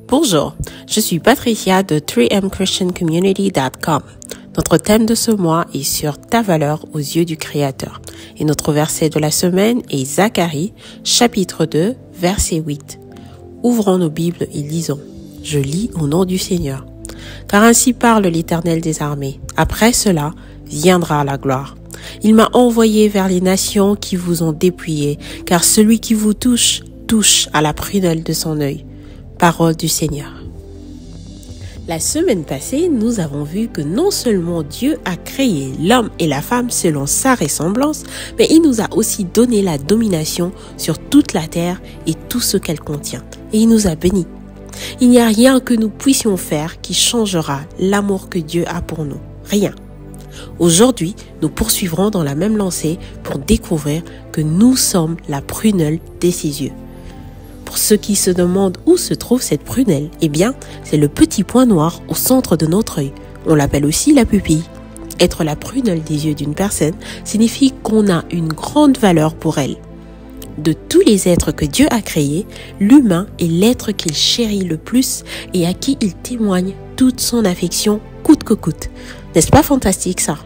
Bonjour, je suis Patricia de 3mchristiancommunity.com. Notre thème de ce mois est sur ta valeur aux yeux du Créateur. Et notre verset de la semaine est Zacharie, chapitre 2, verset 8. Ouvrons nos Bibles et lisons. Je lis au nom du Seigneur. Car ainsi parle l'Éternel des armées. Après cela, viendra la gloire. Il m'a envoyé vers les nations qui vous ont dépouillé, car celui qui vous touche, touche à la prunelle de son œil. Parole du Seigneur. La semaine passée, nous avons vu que non seulement Dieu a créé l'homme et la femme selon sa ressemblance, mais il nous a aussi donné la domination sur toute la terre et tout ce qu'elle contient. Et il nous a bénis. Il n'y a rien que nous puissions faire qui changera l'amour que Dieu a pour nous. Rien. Aujourd'hui, nous poursuivrons dans la même lancée pour découvrir que nous sommes la prunelle de ses yeux. Pour ceux qui se demandent où se trouve cette prunelle, eh bien, c'est le petit point noir au centre de notre œil. On l'appelle aussi la pupille. Être la prunelle des yeux d'une personne signifie qu'on a une grande valeur pour elle. De tous les êtres que Dieu a créés, l'humain est l'être qu'il chérit le plus et à qui il témoigne toute son affection coûte que coûte. N'est-ce pas fantastique ça?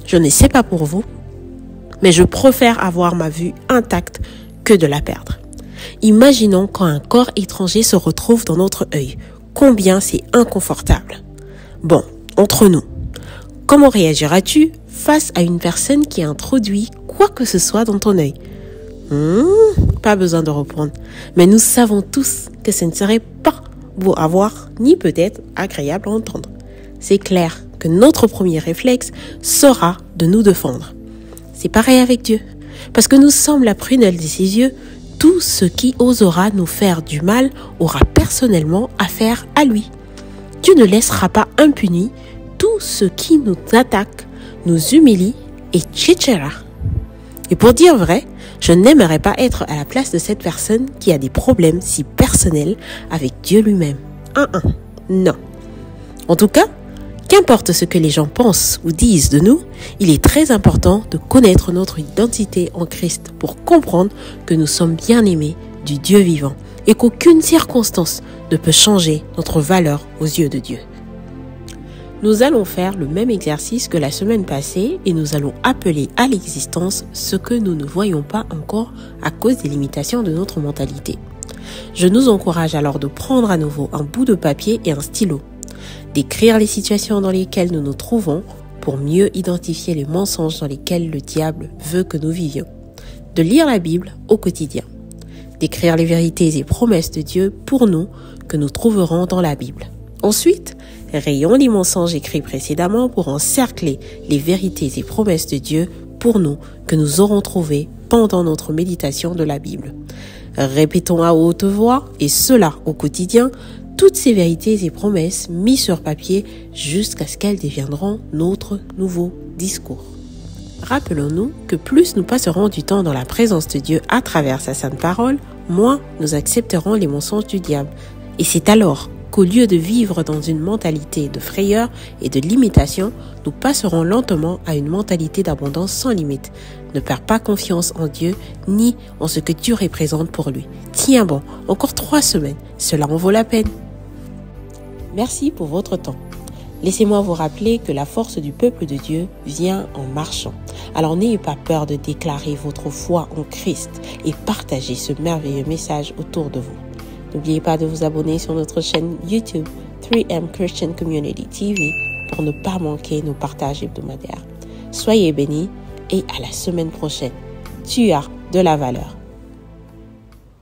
Je ne sais pas pour vous, mais je préfère avoir ma vue intacte que de la perdre. Imaginons quand un corps étranger se retrouve dans notre œil. Combien c'est inconfortable. Bon, entre nous, comment réagiras-tu face à une personne qui introduit quoi que ce soit dans ton œil? Pas besoin de reprendre. Mais nous savons tous que ce ne serait pas beau à voir, ni peut-être agréable à entendre. C'est clair que notre premier réflexe sera de nous défendre. C'est pareil avec Dieu. Parce que nous sommes la prunelle de ses yeux, tout ce qui osera nous faire du mal aura personnellement affaire à lui. Dieu ne laissera pas impuni tout ce qui nous attaque, nous humilie, etc. Et pour dire vrai, je n'aimerais pas être à la place de cette personne qui a des problèmes si personnels avec Dieu lui-même. Non. En tout cas, qu'importe ce que les gens pensent ou disent de nous, il est très important de connaître notre identité en Christ pour comprendre que nous sommes bien-aimés du Dieu vivant et qu'aucune circonstance ne peut changer notre valeur aux yeux de Dieu. Nous allons faire le même exercice que la semaine passée et nous allons appeler à l'existence ce que nous ne voyons pas encore à cause des limitations de notre mentalité. Je nous encourage alors de prendre à nouveau un bout de papier et un stylo, d'écrire les situations dans lesquelles nous nous trouvons pour mieux identifier les mensonges dans lesquels le diable veut que nous vivions, de lire la Bible au quotidien, d'écrire les vérités et promesses de Dieu pour nous que nous trouverons dans la Bible. Ensuite, rayons les mensonges écrits précédemment pour encercler les vérités et promesses de Dieu pour nous que nous aurons trouvées pendant notre méditation de la Bible. Répétons à haute voix, et cela au quotidien, toutes ces vérités et promesses mises sur papier jusqu'à ce qu'elles deviendront notre nouveau discours. Rappelons-nous que plus nous passerons du temps dans la présence de Dieu à travers sa sainte parole, moins nous accepterons les mensonges du diable. Et c'est alors qu'au lieu de vivre dans une mentalité de frayeur et de limitation, nous passerons lentement à une mentalité d'abondance sans limite. Ne perds pas confiance en Dieu ni en ce que Dieu représente pour lui. Tiens bon, encore 3 semaines, cela en vaut la peine. Merci pour votre temps. Laissez-moi vous rappeler que la force du peuple de Dieu vient en marchant. Alors n'ayez pas peur de déclarer votre foi en Christ et partager ce merveilleux message autour de vous. N'oubliez pas de vous abonner sur notre chaîne YouTube 3M Christian Community TV pour ne pas manquer nos partages hebdomadaires. Soyez bénis et à la semaine prochaine. Tu as de la valeur.